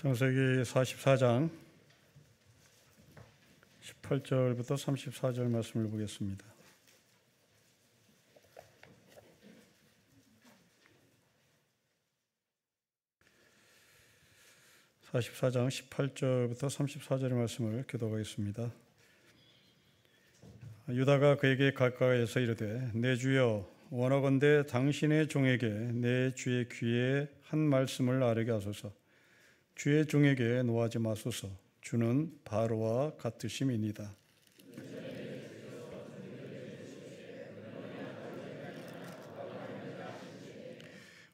창세기 44장 18절부터 34절 말씀을 보겠습니다. (44장) 18절부터 34절의 말씀을 교독하겠습니다. 유다가 그에게 가까이에서 이르되 내 주여 원하건대 당신의 종에게 내 주의 귀에 한 말씀을 아뢰게 하소서. 주의 종에게 노하지 마소서. 주는 바로와 같으심이니이다.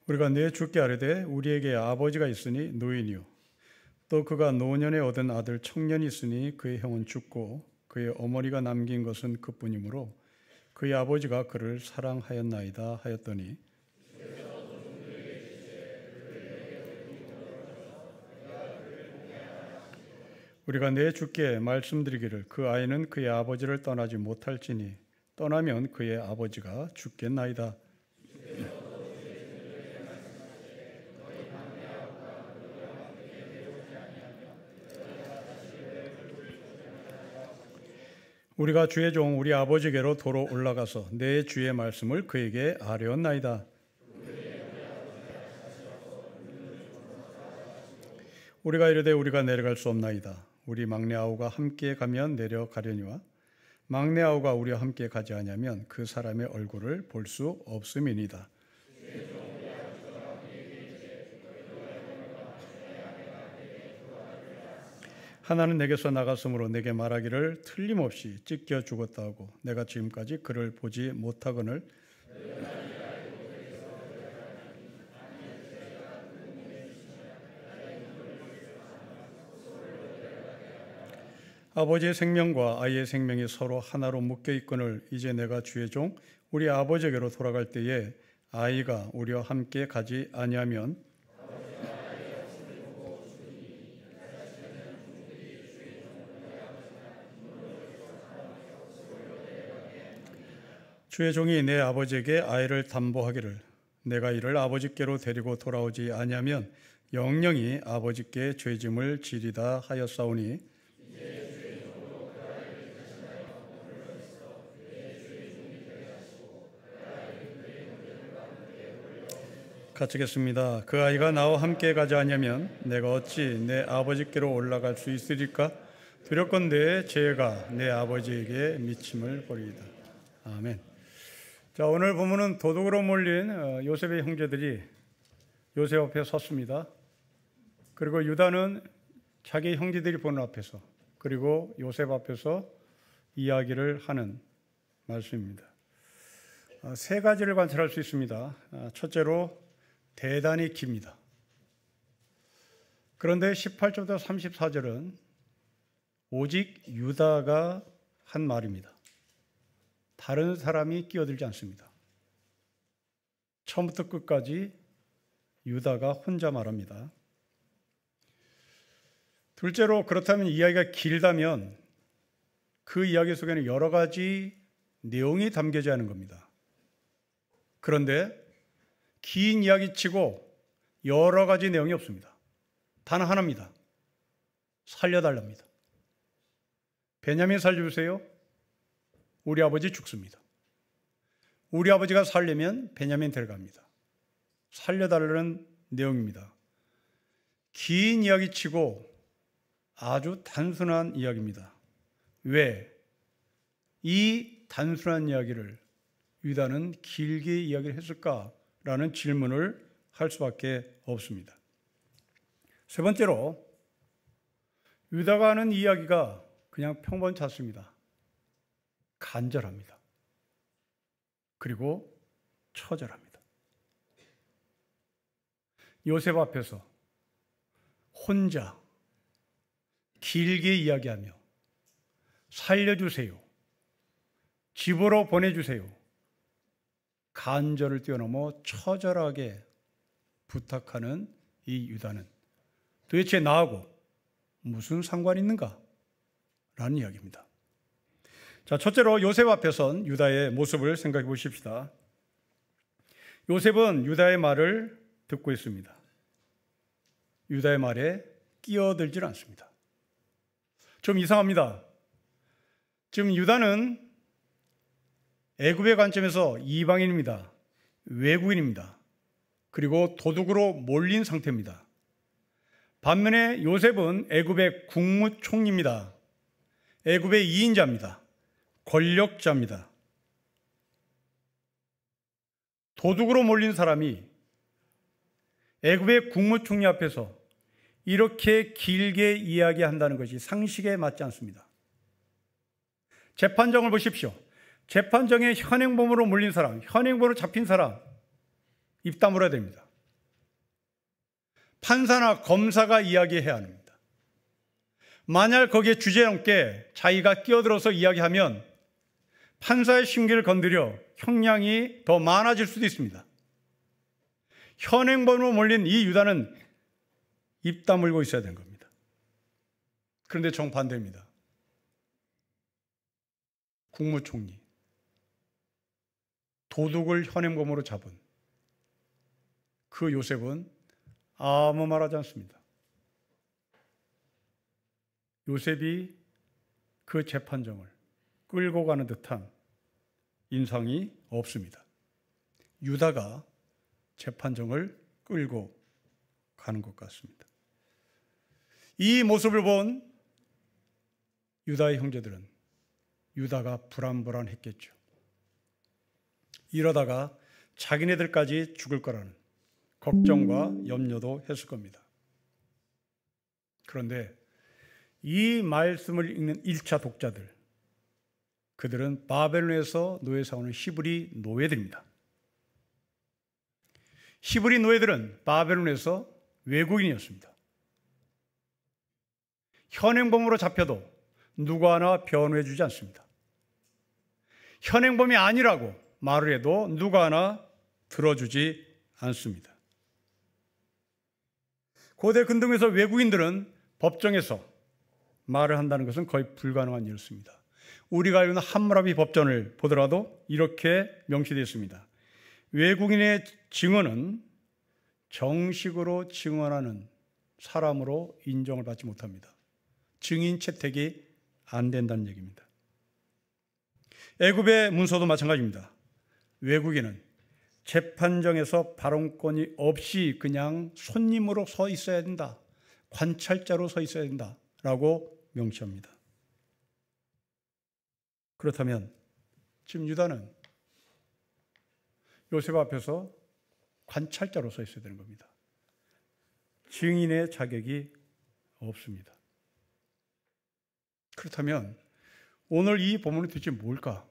우리가 내 주께 아뢰되 우리에게 아버지가 있으니 노인이요 또 그가 노년에 얻은 아들 청년이 있으니 그의 형은 죽고 그의 어머니가 남긴 것은 그뿐이므로 그의 아버지가 그를 사랑하였나이다 하였더니 우리가 내 주께 말씀드리기를 그 아이는 그의 아버지를 떠나지 못할지니 떠나면 그의 아버지가 죽겠나이다. 우리가 주의 종 우리 아버지께로 도로 올라가서 내 주의 말씀을 그에게 아뢰었나이다. 우리가 이르되 우리가 내려갈 수 없나이다. 우리 막내 아우가 함께 가면 내려가려니와 막내 아우가 우리와 함께 가지 아니하면 그 사람의 얼굴을 볼 수 없음이니이다. 하나는 내게서 나갔으므로 내게 말하기를 틀림없이 찢겨 죽었다 하고 내가 지금까지 그를 보지 못하거늘 아버지의 생명과 아이의 생명이 서로 하나로 묶여 있거늘 이제 내가 주의 종 우리 아버지에게로 돌아갈 때에 아이가 우리와 함께 가지 아니하면 주의 종이 내 아버지에게 아이를 담보하기를 내가 이를 아버지께로 데리고 돌아오지 아니하면 영영이 아버지께 죄짐을 지리다 하였사오니 같이 읽겠습니다. 그 아이가 나와 함께 가지 아니하면 내가 어찌 내 아버지께로 올라갈 수 있으리까? 두렵건대 죄가 내 아버지에게 미침을 버리이다. 아멘. 자, 오늘 본문은 도둑으로 몰린 요셉의 형제들이 요셉 앞에 섰습니다. 그리고 유다는 자기 형제들이 보는 앞에서 그리고 요셉 앞에서 이야기를 하는 말씀입니다. 세 가지를 관찰할 수 있습니다. 첫째로 대단히 깁니다. 그런데 18절부터 34절은 오직 유다가 한 말입니다. 다른 사람이 끼어들지 않습니다. 처음부터 끝까지 유다가 혼자 말합니다. 둘째로 그렇다면 이야기가 길다면 그 이야기 속에는 여러 가지 내용이 담겨져 있는 겁니다. 그런데 긴 이야기치고 여러 가지 내용이 없습니다. 단 하나입니다. 살려달랍니다. 베냐민 살려주세요. 우리 아버지 죽습니다. 우리 아버지가 살려면 베냐민 데려갑니다. 살려달라는 내용입니다. 긴 이야기치고 아주 단순한 이야기입니다. 왜? 이 단순한 이야기를 유다는 길게 이야기를 했을까라는 질문을 할 수밖에 없습니다. 세 번째로 유다가 하는 이야기가 그냥 평범치 않습니다. 간절합니다. 그리고 처절합니다. 요셉 앞에서 혼자 길게 이야기하며 살려주세요. 집으로 보내주세요. 간절을 뛰어넘어 처절하게 부탁하는 이 유다는 도대체 나하고 무슨 상관이 있는가? 라는 이야기입니다. 자, 첫째로 요셉 앞에 선 유다의 모습을 생각해 보십시다. 요셉은 유다의 말을 듣고 있습니다. 유다의 말에 끼어들질 않습니다. 좀 이상합니다. 지금 유다는 애굽의 관점에서 이방인입니다. 외국인입니다. 그리고 도둑으로 몰린 상태입니다. 반면에 요셉은 애굽의 국무총리입니다. 애굽의 2인자입니다. 권력자입니다. 도둑으로 몰린 사람이 애굽의 국무총리 앞에서 이렇게 길게 이야기한다는 것이 상식에 맞지 않습니다. 재판정을 보십시오. 재판정에 현행범으로 몰린 사람, 현행범으로 잡힌 사람 입 다물어야 됩니다. 판사나 검사가 이야기해야 합니다. 만약 거기에 주제넘게 자기가 끼어들어서 이야기하면 판사의 심기를 건드려 형량이 더 많아질 수도 있습니다. 현행범으로 몰린 이 유다는 입 다물고 있어야 되는 겁니다. 그런데 정반대입니다. 국무총리, 도둑을 현행범으로 잡은 그 요셉은 아무 말하지 않습니다. 요셉이 그 재판정을 끌고 가는 듯한 인상이 없습니다. 유다가 재판정을 끌고 가는 것 같습니다. 이 모습을 본 유다의 형제들은 유다가 불안불안했겠죠. 이러다가 자기네들까지 죽을 거라는 걱정과 염려도 했을 겁니다. 그런데 이 말씀을 읽는 1차 독자들, 그들은 바벨론에서 노예 사오는 히브리 노예들입니다. 히브리 노예들은 바벨론에서 외국인이었습니다. 현행범으로 잡혀도 누구 하나 변호해 주지 않습니다. 현행범이 아니라고 말을 해도 누구 하나 들어주지 않습니다. 고대 근동에서 외국인들은 법정에서 말을 한다는 것은 거의 불가능한 일이었습니다. 우리가 알고 있는 함무라비 법전을 보더라도 이렇게 명시되어 있습니다. 외국인의 증언은 정식으로 증언하는 사람으로 인정을 받지 못합니다. 증인 채택이 안 된다는 얘기입니다. 애굽의 문서도 마찬가지입니다. 외국인은 재판정에서 발언권이 없이 그냥 손님으로 서 있어야 된다. 관찰자로 서 있어야 된다라고 명시합니다. 그렇다면 지금 유다는 요셉 앞에서 관찰자로 서 있어야 되는 겁니다. 증인의 자격이 없습니다. 그렇다면 오늘 이 본문은 도대체 뭘까?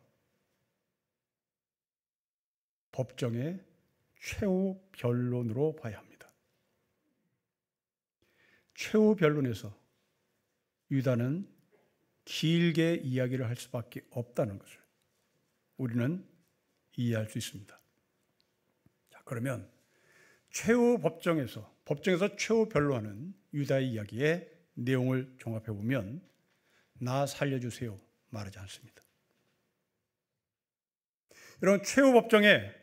법정의 최후 변론으로 봐야 합니다. 최후 변론에서 유다는 길게 이야기를 할 수밖에 없다는 것을 우리는 이해할 수 있습니다. 자, 그러면 최후 법정에서 최후 변론하는 유다의 이야기의 내용을 종합해 보면 나 살려주세요 말하지 않습니다. 이런 최후 법정의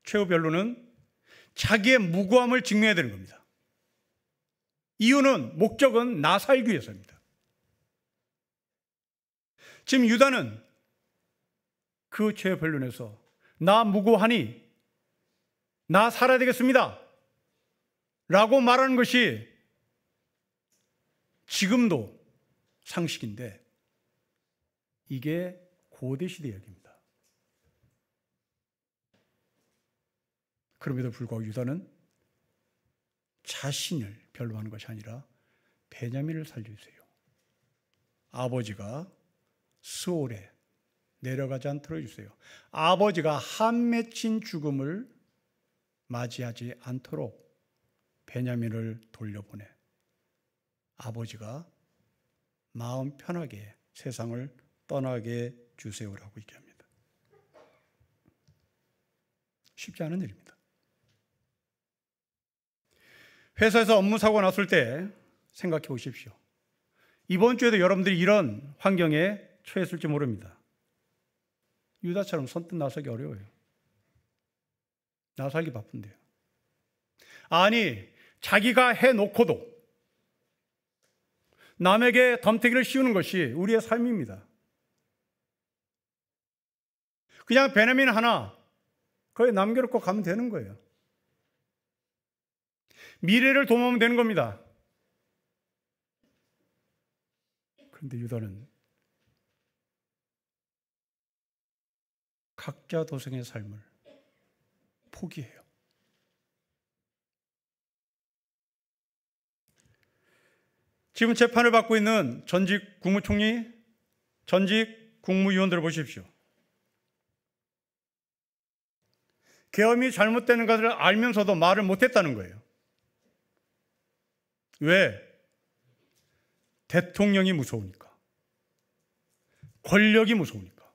최후 변론은 자기의 무고함을 증명해야 되는 겁니다. 이유는 목적은 나 살기 위해서입니다. 지금 유다는 그 최후 변론에서 나 무고하니 나 살아야 되겠습니다 라고 말하는 것이 지금도 상식인데 이게 고대 시대 이야기입니다. 그럼에도 불구하고 유다는 자신을 변론하는 것이 아니라 베냐민을 살려주세요. 아버지가 스올에 내려가지 않도록 해주세요. 아버지가 한 맺힌 죽음을 맞이하지 않도록 베냐민을 돌려보내 아버지가 마음 편하게 세상을 떠나게 주세요라고 얘기합니다. 쉽지 않은 일입니다. 회사에서 업무 사고가 났을 때 생각해 보십시오. 이번 주에도 여러분들이 이런 환경에 처했을지 모릅니다. 유다처럼 선뜻 나서기 어려워요. 나살기 바쁜데요. 아니, 자기가 해놓고도 남에게 덤태기를 씌우는 것이 우리의 삶입니다. 그냥 베냐민 하나 거기 남겨놓고 가면 되는 거예요. 미래를 도모하면 되는 겁니다. 그런데 유다는 각자 도생의 삶을 포기해요. 지금 재판을 받고 있는 전직 국무총리, 전직 국무위원들을 보십시오. 계엄이 잘못되는 것을 알면서도 말을 못했다는 거예요. 왜? 대통령이 무서우니까. 권력이 무서우니까.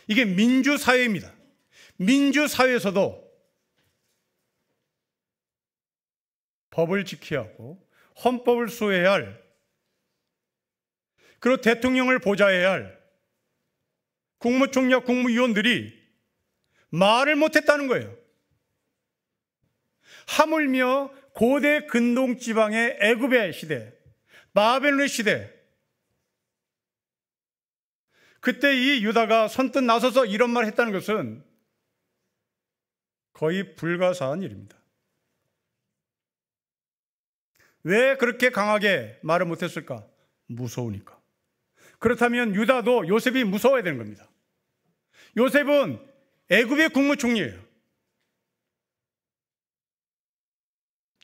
이게 민주사회입니다. 민주사회에서도 법을 지켜야 하고 헌법을 수호해야 할, 그리고 대통령을 보좌해야 할 국무총리와 국무위원들이 말을 못했다는 거예요. 하물며 고대 근동지방의 애굽의 시대, 바벨론의 시대, 그때 이 유다가 선뜻 나서서 이런 말을 했다는 것은 거의 불가사한 일입니다. 왜 그렇게 강하게 말을 못했을까? 무서우니까. 그렇다면 유다도 요셉이 무서워야 되는 겁니다. 요셉은 애굽의 국무총리예요.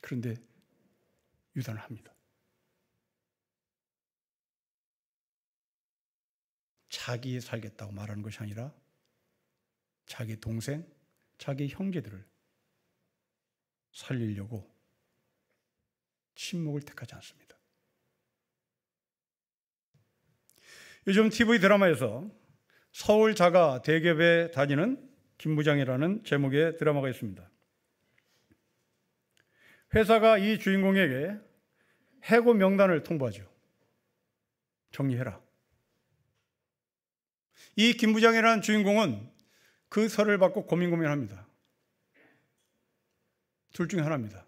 그런데 유다는 합니다. 자기 살겠다고 말하는 것이 아니라 자기 동생, 자기 형제들을 살리려고 침묵을 택하지 않습니다. 요즘 TV 드라마에서 서울 자가 대기업에 다니는 김부장이라는 제목의 드라마가 있습니다. 회사가 이 주인공에게 해고 명단을 통보하죠. 정리해라. 이 김부장이라는 주인공은 그 서류를 받고 고민합니다. 둘 중에 하나입니다.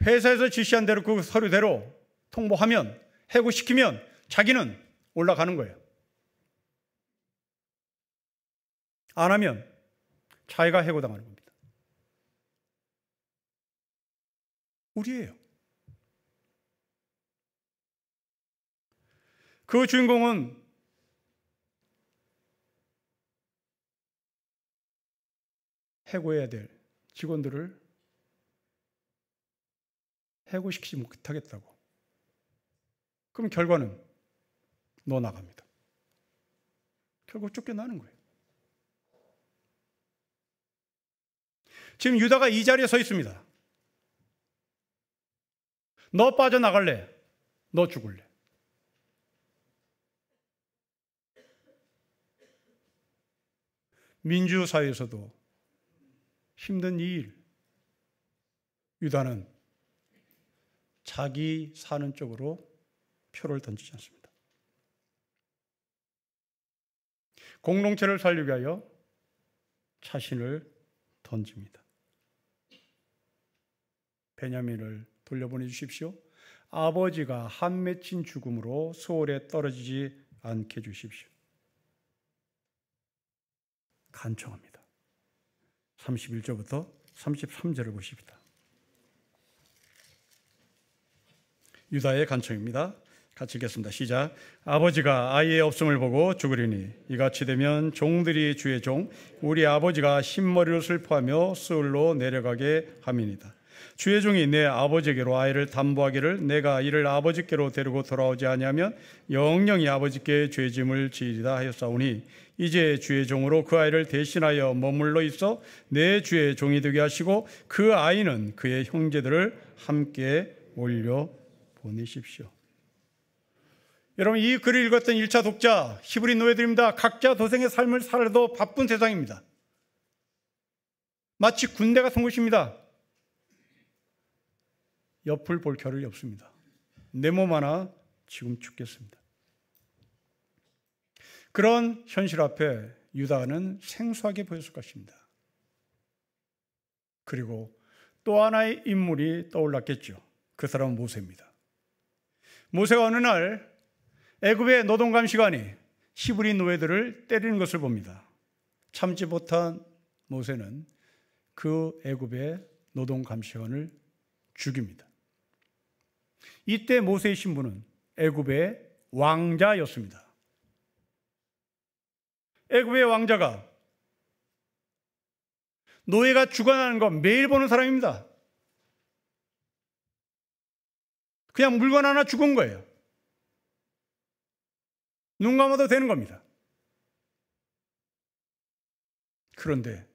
회사에서 지시한 대로 그 서류대로 통보하면, 해고시키면 자기는 올라가는 거예요. 안 하면 자기가 해고당하는 겁니다. 우리예요. 그 주인공은 해고해야 될 직원들을 해고시키지 못하겠다고. 그럼 결과는 너 나갑니다. 결국 쫓겨나는 거예요. 지금 유다가 이 자리에 서 있습니다. 너 빠져나갈래? 너 죽을래? 민주사회에서도 힘든 이 일, 유다는 자기 사는 쪽으로 표를 던지지 않습니다. 공동체를 살리기 위하여 자신을 던집니다. 베냐민을 돌려보내 주십시오. 아버지가 한 맺힌 죽음으로 소홀에 떨어지지 않게 해주십시오. 간청합니다. 31절부터 33절을 보십니다. 유다의 간청입니다. 같이 읽겠습니다. 시작. 아버지가 아이의 없음을 보고 죽으리니 이같이 되면 종들이 주의 종 우리 아버지가 흰머리로 슬퍼하며 스울로 내려가게 함이니이다. 주의 종이 내 아버지께로 아이를 담보하기를 내가 이를 아버지께로 데리고 돌아오지 아니하면 영영이 아버지께 죄짐을 지으리다 하였사오니 이제 주의 종으로 그 아이를 대신하여 머물러 있어 내 주의 종이 되게 하시고 그 아이는 그의 형제들을 함께 올려 보내십시오. 여러분, 이 글을 읽었던 1차 독자 히브리 노예들입니다. 각자 도생의 삶을 살아도 바쁜 세상입니다. 마치 군대 같은 곳입니다. 옆을 볼 겨를이 없습니다. 내 몸 하나 지금 죽겠습니다. 그런 현실 앞에 유다는 생소하게 보였을 것입니다. 그리고 또 하나의 인물이 떠올랐겠죠. 그 사람은 모세입니다. 모세가 어느 날 애굽의 노동감시관이 히브리 노예들을 때리는 것을 봅니다. 참지 못한 모세는 그 애굽의 노동감시관을 죽입니다. 이때 모세의 신분은 애굽의 왕자였습니다. 애굽의 왕자가 노예가 죽어나는 거 매일 보는 사람입니다. 그냥 물건 하나 죽은 거예요. 눈 감아도 되는 겁니다. 그런데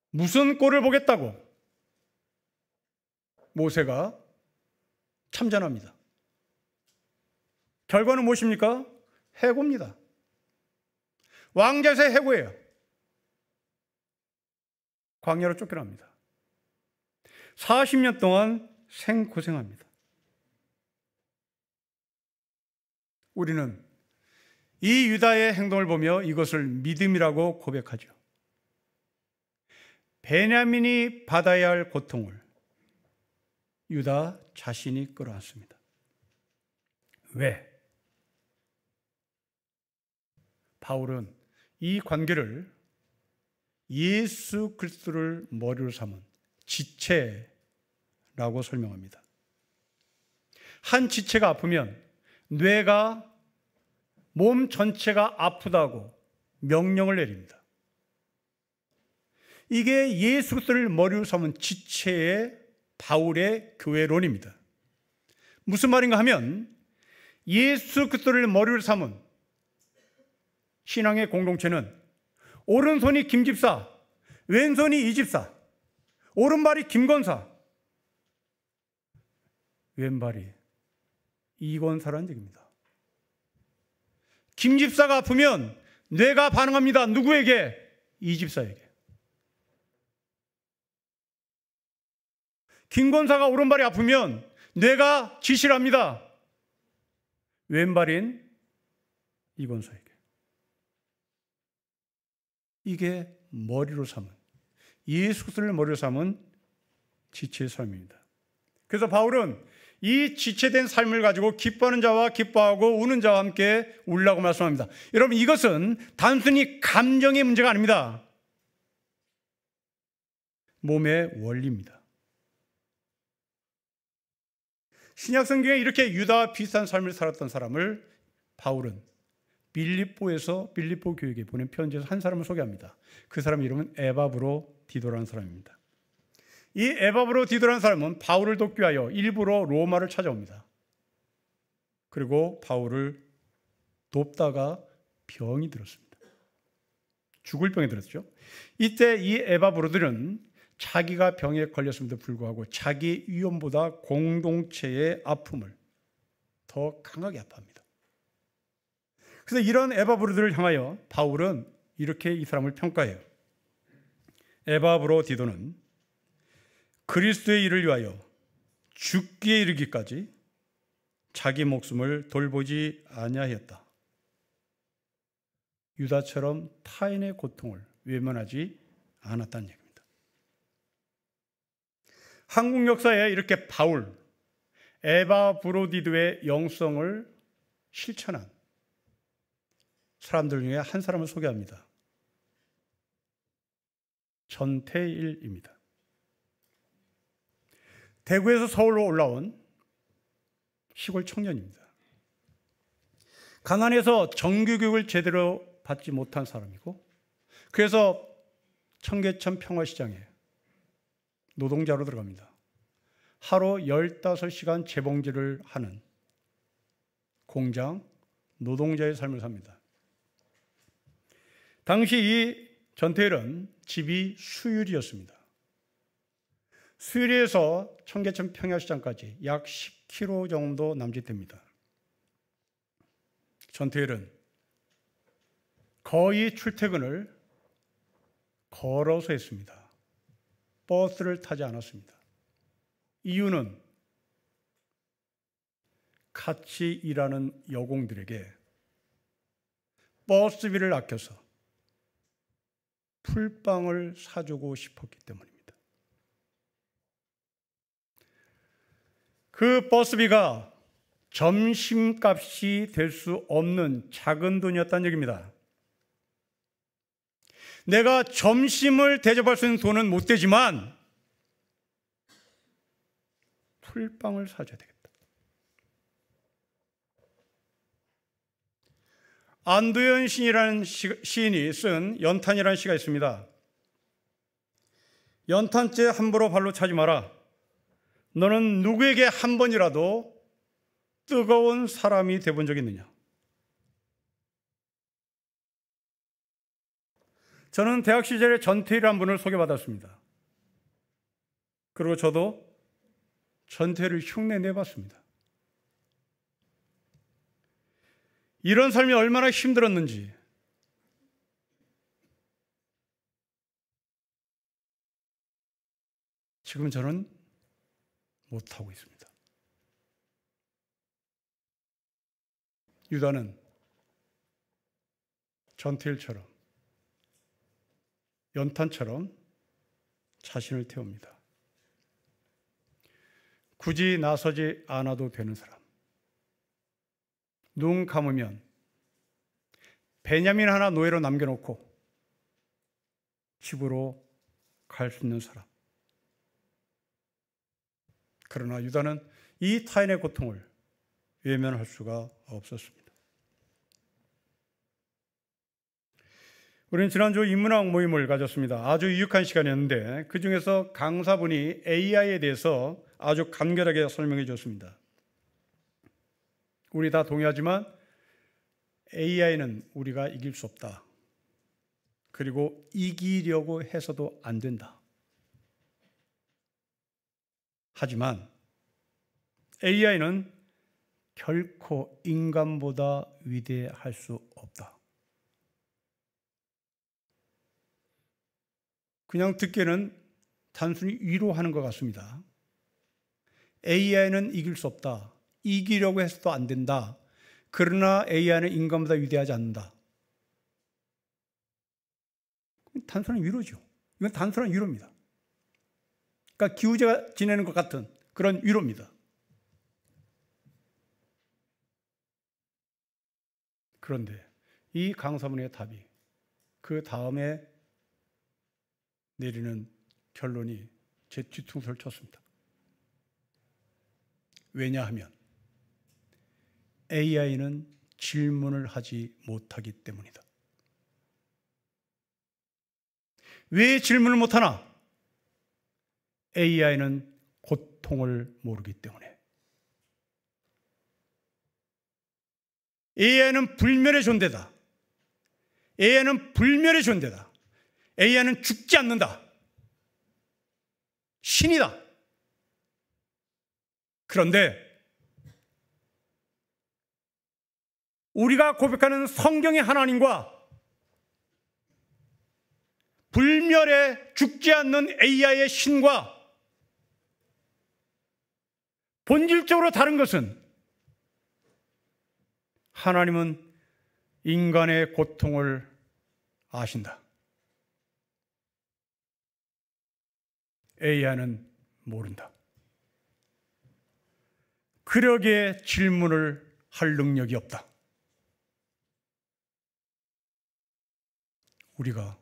무슨 꼴을 보겠다고 모세가 참전합니다. 결과는 무엇입니까? 해고입니다. 왕자에서 해고예요. 광야로 쫓겨납니다. 40년 동안 생고생합니다. 우리는 이 유다의 행동을 보며 이것을 믿음이라고 고백하죠. 베냐민이 받아야 할 고통을 유다 자신이 끌어안습니다. 왜? 바울은 이 관계를 예수 그리스도를 머리로 삼은 지체라고 설명합니다. 한 지체가 아프면 뇌가 몸 전체가 아프다고 명령을 내립니다. 이게 예수 그리스도를 머리로 삼은 지체의 바울의 교회론입니다. 무슨 말인가 하면 예수 그리스도를 머리로 삼은 신앙의 공동체는 오른손이 김집사, 왼손이 이집사, 오른발이 김권사, 왼발이 이권사라는 얘기입니다. 김집사가 아프면 뇌가 반응합니다. 누구에게? 이집사에게. 김권사가 오른발이 아프면 뇌가 지시를 합니다. 왼발인 이권사에게. 이게 머리로 삼은, 예수 그리스도를 머리로 삼은 지체의 삶입니다. 그래서 바울은 이 지체된 삶을 가지고 기뻐하는 자와 기뻐하고 우는 자와 함께 울라고 말씀합니다. 여러분, 이것은 단순히 감정의 문제가 아닙니다. 몸의 원리입니다. 신약 성경에 이렇게 유다와 비슷한 삶을 살았던 사람을 바울은 빌립보 교회에 보낸 편지에서 한 사람을 소개합니다. 그 사람 이름은 에바브로디도라는 사람입니다. 이 에바브로디도라는 사람은 바울을 돕기 위하여 일부러 로마를 찾아옵니다. 그리고 바울을 돕다가 병이 들었습니다. 죽을 병이 들었죠. 이때 이 에바브로들은 자기가 병에 걸렸음에도 불구하고 자기 위험보다 공동체의 아픔을 더 강하게 아파합니다. 그래서 이런 에바브로들을 향하여 바울은 이렇게 이 사람을 평가해요. 에바브로디도는 그리스도의 일을 위하여 죽기에 이르기까지 자기 목숨을 돌보지 아니하였다. 유다처럼 타인의 고통을 외면하지 않았다는 얘기입니다. 한국 역사에 이렇게 바울, 에바브로디도의 영성을 실천한 사람들 중에 한 사람을 소개합니다. 전태일입니다. 대구에서 서울로 올라온 시골 청년입니다. 가난해서 정규교육을 제대로 받지 못한 사람이고, 그래서 청계천 평화시장에 노동자로 들어갑니다. 하루 15시간 재봉질을 하는 공장 노동자의 삶을 삽니다. 당시 이 전태일은 집이 수유리였습니다. 수유리에서 청계천 평야시장까지 약 10km 정도 남짓됩니다. 전태일은 거의 출퇴근을 걸어서 했습니다. 버스를 타지 않았습니다. 이유는 같이 일하는 여공들에게 버스비를 아껴서 풀빵을 사주고 싶었기 때문입니다. 그 버스비가 점심값이 될 수 없는 작은 돈이었다는 얘기입니다. 내가 점심을 대접할 수 있는 돈은 못 되지만 풀빵을 사줘야 되겠다. 안도현 시인이 쓴 연탄이라는 시가 있습니다. 연탄재 함부로 발로 차지 마라. 너는 누구에게 한 번이라도 뜨거운 사람이 돼본 적이 있느냐? 저는 대학 시절에 전태일이라는 분을 소개받았습니다. 그리고 저도 전태일을 흉내 내봤습니다. 이런 삶이 얼마나 힘들었는지, 지금 저는 못하고 있습니다. 유다는 전태일처럼, 연탄처럼 자신을 태웁니다. 굳이 나서지 않아도 되는 사람, 눈 감으면 베냐민 하나 노예로 남겨놓고 집으로 갈 수 있는 사람. 그러나 유다는 이 타인의 고통을 외면할 수가 없었습니다. 우리는 지난주 인문학 모임을 가졌습니다. 아주 유익한 시간이었는데 그 중에서 강사분이 AI에 대해서 아주 간결하게 설명해 줬습니다. 우리 다 동의하지만 AI는 우리가 이길 수 없다. 그리고 이기려고 해서도 안 된다. 하지만 AI는 결코 인간보다 위대할 수 없다. 그냥 듣기에는 단순히 위로하는 것 같습니다. AI는 이길 수 없다. 이기려고 해서도 안 된다. 그러나 AI는 인간보다 위대하지 않는다. 단순한 위로죠. 이건 단순한 위로입니다. 그러니까 기우제가 지내는 것 같은 그런 위로입니다. 그런데 이 강사분의 답이 그 다음에 내리는 결론이 제 뒤통수를 쳤습니다. 왜냐하면 AI는 질문을 하지 못하기 때문이다. 왜 질문을 못하나? AI는 고통을 모르기 때문에. AI는 불멸의 존재다. AI는 불멸의 존재다. AI는 죽지 않는다. 신이다. 그런데 우리가 고백하는 성경의 하나님과 불멸의 죽지 않는 AI의 신과 본질적으로 다른 것은 하나님은 인간의 고통을 아신다. AI는 모른다. 그러기에 질문을 할 능력이 없다. 우리가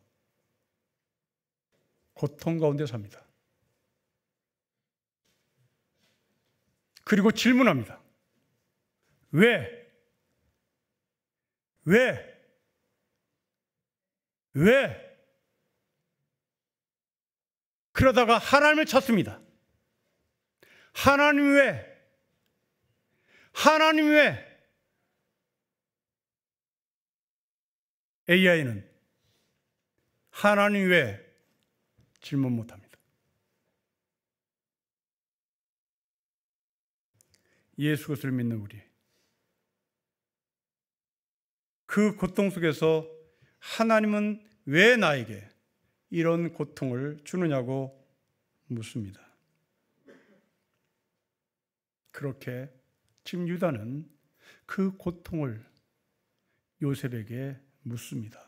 고통 가운데 삽니다. 그리고 질문합니다. 왜? 그러다가 하나님을 찾습니다. 하나님 왜? AI는 하나님 왜? 질문 못합니다. 예수 그리스도를 믿는 우리, 그 고통 속에서 하나님은 왜 나에게 이런 고통을 주느냐고 묻습니다. 그렇게 지금 유다는 그 고통을 요셉에게 묻습니다.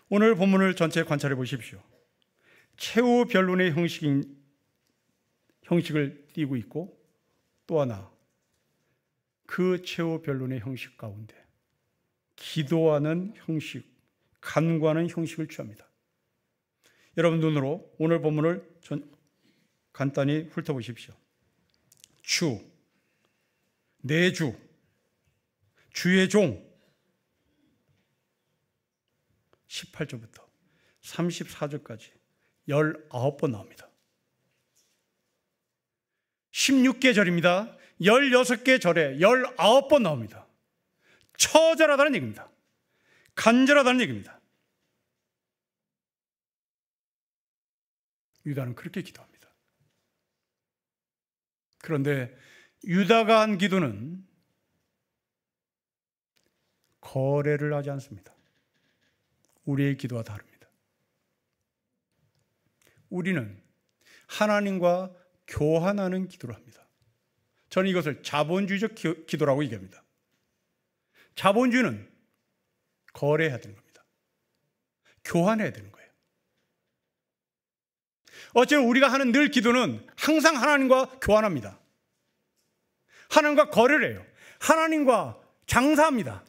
오늘 본문을 전체 관찰해 보십시오. 최후 변론의 형식을 띠고 있고 또 하나, 그 최후 변론의 형식 가운데 기도하는 형식, 간구하는 형식을 취합니다. 여러분 눈으로 오늘 본문을 간단히 훑어보십시오. 주, 내 주, 주의 종, 18절부터 34절까지 19번 나옵니다. 16개 절입니다. 16개 절에 19번 나옵니다. 처절하다는 얘기입니다. 간절하다는 얘기입니다. 유다는 그렇게 기도합니다. 그런데 유다가 한 기도는 거래를 하지 않습니다. 우리의 기도와 다릅니다. 우리는 하나님과 교환하는 기도를 합니다. 저는 이것을 자본주의적 기도라고 얘기합니다. 자본주의는 거래해야 되는 겁니다. 교환해야 되는 거예요. 어쨌든 우리가 하는 늘 기도는 항상 하나님과 교환합니다. 하나님과 거래를 해요. 하나님과 장사합니다.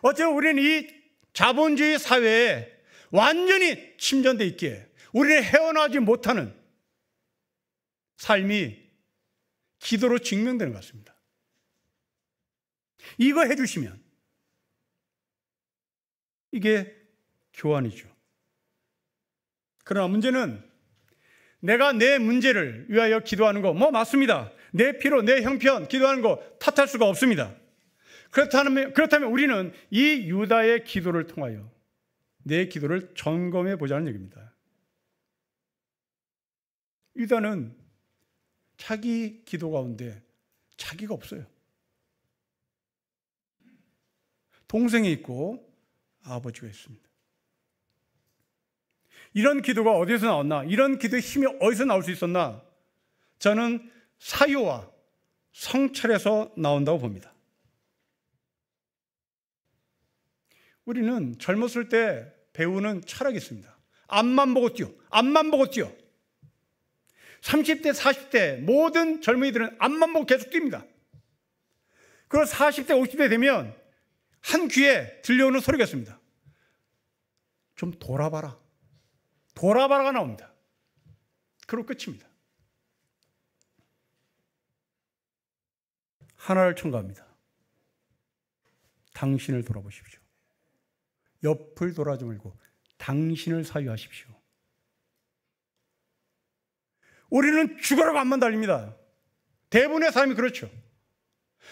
어쨌든 우리는 이 자본주의 사회에 완전히 침전되어 있기에 우리는 헤어나지 못하는 삶이 기도로 증명되는 것 같습니다. 이거 해주시면 이게 교환이죠. 그러나 문제는 내가 내 문제를 위하여 기도하는 거 맞습니다. 내 피로 내 형편 기도하는 거 탓할 수가 없습니다. 그렇다면 우리는 이 유다의 기도를 통하여 내 기도를 점검해 보자는 얘기입니다. 유다는 자기 기도 가운데 자기가 없어요. 동생이 있고 아버지가 있습니다. 이런 기도가 어디서 나왔나? 이런 기도의 힘이 어디서 나올 수 있었나? 저는 사유와 성찰에서 나온다고 봅니다. 우리는 젊었을 때 배우는 철학이 있습니다. 앞만 보고 뛰어. 앞만 보고 뛰어. 30대, 40대 모든 젊은이들은 앞만 보고 계속 뜁니다. 그리고 40대, 50대 되면 한 귀에 들려오는 소리가 있습니다. 좀 돌아봐라. 돌아봐라가 나옵니다. 그리고 끝입니다. 하나를 첨가합니다. 당신을 돌아보십시오. 옆을 돌아보지 말고 당신을 사유하십시오. 우리는 죽으라고 앞만 달립니다. 대부분의 사람이 그렇죠.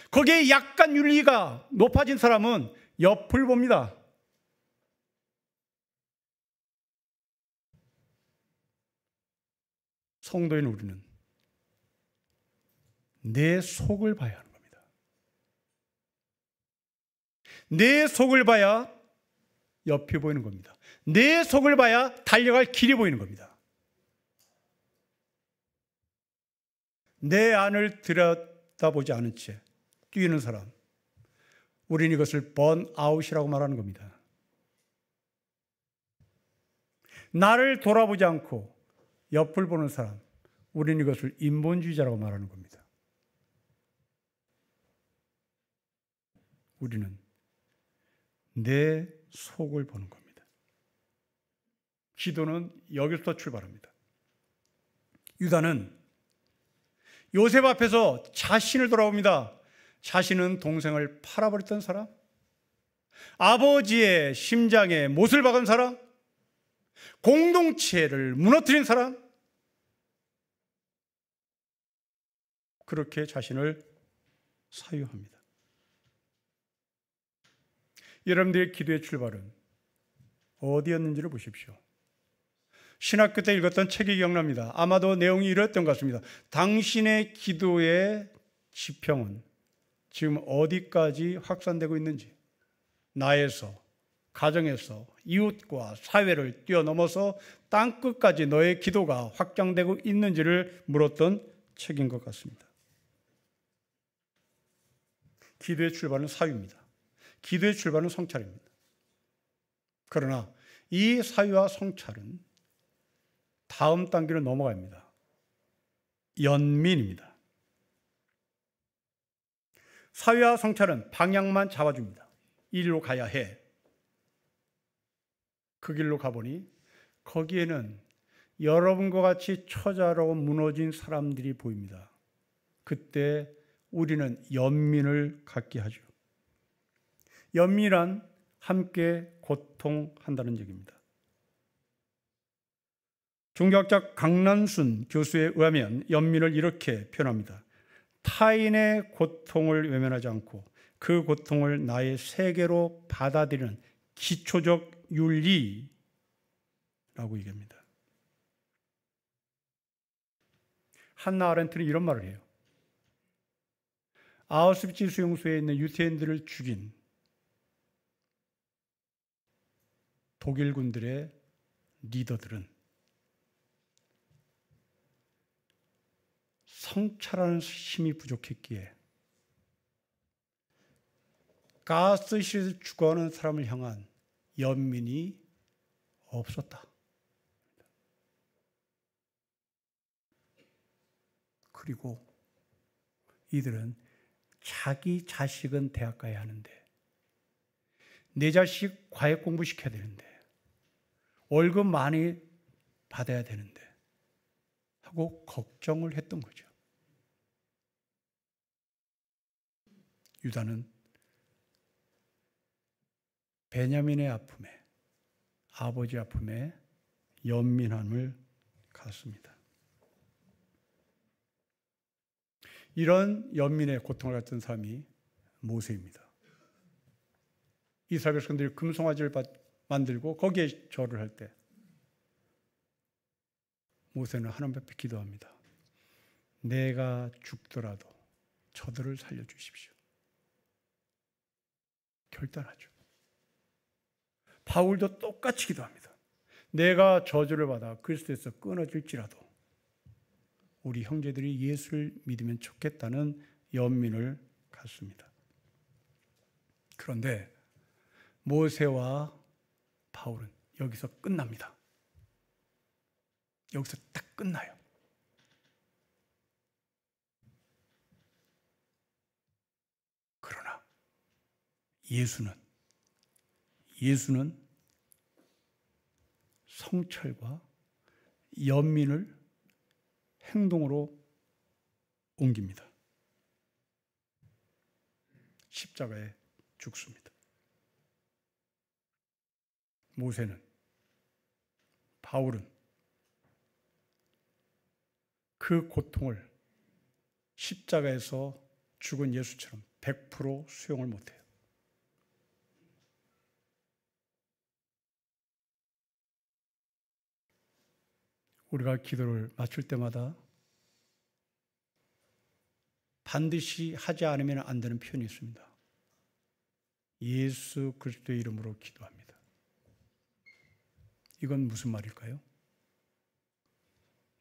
거기에 약간 윤리가 높아진 사람은 옆을 봅니다. 성도인 우리는 내 속을 봐야 하는 겁니다. 내 속을 봐야 옆이 보이는 겁니다. 내 속을 봐야 달려갈 길이 보이는 겁니다. 내 안을 들여다보지 않은 채 뛰는 사람, 우리는 이것을 번아웃이라고 말하는 겁니다. 나를 돌아보지 않고 옆을 보는 사람, 우리는 이것을 인본주의자라고 말하는 겁니다. 우리는 내 속을 보는 겁니다. 기도는 여기서 출발합니다. 유다는 요셉 앞에서 자신을 돌아봅니다. 자신은 동생을 팔아버렸던 사람, 아버지의 심장에 못을 박은 사람, 공동체를 무너뜨린 사람, 그렇게 자신을 사유합니다. 여러분들의 기도의 출발은 어디였는지를 보십시오. 신학교 때 읽었던 책이 기억납니다. 아마도 내용이 이랬던 것 같습니다. 당신의 기도의 지평은 지금 어디까지 확산되고 있는지, 나에서, 가정에서, 이웃과 사회를 뛰어넘어서 땅끝까지 너의 기도가 확장되고 있는지를 물었던 책인 것 같습니다. 기도의 출발은 사유입니다. 기도의 출발은 성찰입니다. 그러나 이 사유와 성찰은 다음 단계로 넘어갑니다. 연민입니다. 사회와 성찰은 방향만 잡아줍니다. 이 길로 가야 해. 그 길로 가보니 거기에는 여러분과 같이 처자로 무너진 사람들이 보입니다. 그때 우리는 연민을 갖게 하죠. 연민이란 함께 고통한다는 얘기입니다. 종교학자 강남순 교수에 의하면 연민을 이렇게 표현합니다. 타인의 고통을 외면하지 않고 그 고통을 나의 세계로 받아들이는 기초적 윤리라고 얘기합니다. 한나 아렌트는 이런 말을 해요. 아우슈비츠 수용소에 있는 유태인들을 죽인 독일 군들의 리더들은 성찰하는 힘이 부족했기에 가스실에서 죽어가는 사람을 향한 연민이 없었다. 그리고 이들은 자기 자식은 대학 가야 하는데 내 자식 과외 공부 시켜야 되는데 월급 많이 받아야 되는데 하고 걱정을 했던 거죠. 유다는 베냐민의 아픔에, 아버지 아픔에 연민함을 갖습니다. 이런 연민의 고통을 갖던 사람이 모세입니다. 이스라엘 백성들이 금송아지를 만들고 거기에 절을 할 때 모세는 하나님 앞에 기도합니다. 내가 죽더라도 저들을 살려주십시오. 결단하죠. 바울도 똑같이 기도합니다. 내가 저주를 받아 그리스도에서 끊어질지라도 우리 형제들이 예수를 믿으면 좋겠다는 연민을 갖습니다. 그런데 모세와 바울은 여기서 끝납니다. 여기서 딱 끝나요. 그러나 예수는 성찰과 연민을 행동으로 옮깁니다. 십자가에 죽습니다. 모세는, 바울은 그 고통을 십자가에서 죽은 예수처럼 100% 수용을 못해요. 우리가 기도를 마칠 때마다 반드시 하지 않으면 안 되는 표현이 있습니다. 예수 그리스도의 이름으로 기도합니다. 이건 무슨 말일까요?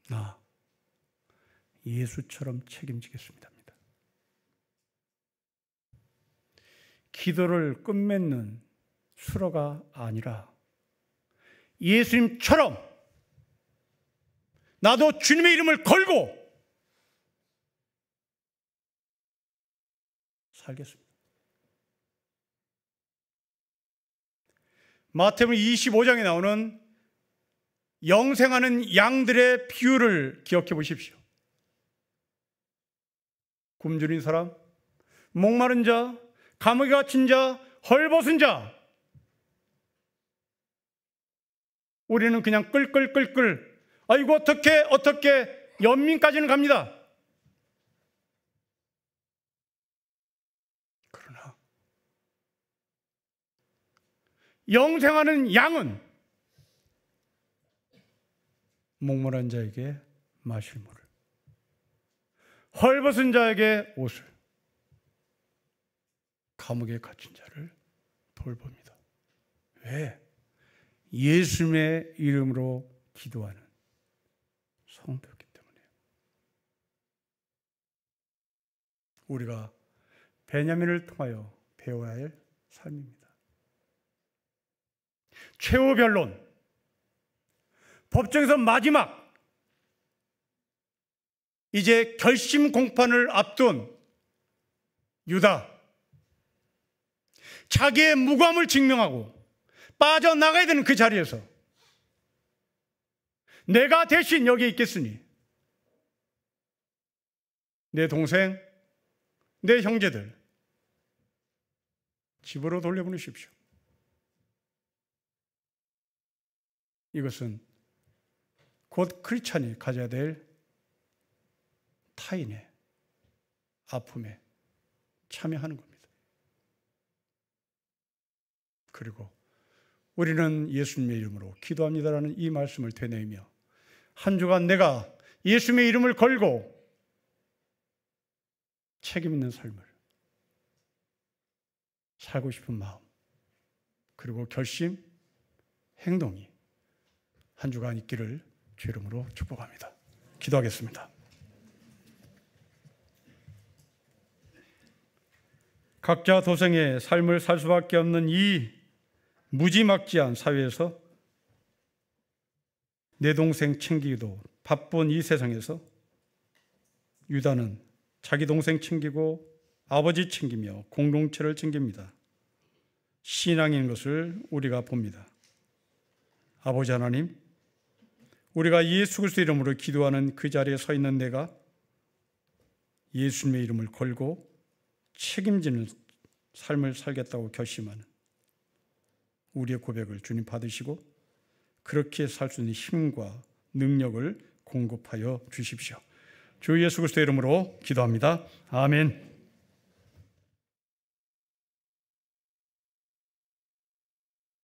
나 예수처럼 책임지겠습니다. 기도를 끝맺는 수로가 아니라 예수님처럼 나도 주님의 이름을 걸고 살겠습니다. 마태복음 25장에 나오는 영생하는 양들의 비유를 기억해 보십시오. 굶주린 사람, 목마른 자, 감옥에 갇힌 자, 헐벗은 자. 우리는 그냥 끌끌끌끌 아이고 어떻게 연민까지는 갑니다. 그러나 영생하는 양은 목마른 자에게 마실 물을, 헐벗은 자에게 옷을, 감옥에 갇힌 자를 돌봅니다. 왜? 예수님의 이름으로 기도하는 성도였기 때문에. 우리가 베냐민을 통하여 배워야 할 삶입니다. 최후 변론, 법정에서 마지막 이제 결심 공판을 앞둔 유다, 자기의 무감을 증명하고 빠져나가야 되는 그 자리에서 내가 대신 여기 있겠으니 내 동생, 내 형제들 집으로 돌려보내십시오. 이것은 곧 크리스찬이 가져야 될 타인의 아픔에 참여하는 겁니다. 그리고 우리는 예수님의 이름으로 기도합니다라는 이 말씀을 되뇌이며 한 주간 내가 예수님의 이름을 걸고 책임 있는 삶을 살고 싶은 마음, 그리고 결심, 행동이 한 주간 있기를 주 이름으로 축복합니다. 기도하겠습니다. 각자 도생의 삶을 살 수밖에 없는 이 무지막지한 사회에서 내 동생 챙기기도 바쁜 이 세상에서 유다는 자기 동생 챙기고 아버지 챙기며 공동체를 챙깁니다. 신앙인 것을 우리가 봅니다. 아버지 하나님, 우리가 예수 그리스도 이름으로 기도하는 그 자리에 서 있는 내가 예수님의 이름을 걸고 책임지는 삶을 살겠다고 결심하는 우리의 고백을 주님 받으시고 그렇게 살 수 있는 힘과 능력을 공급하여 주십시오. 주 예수 그리스도의 이름으로 기도합니다. 아멘.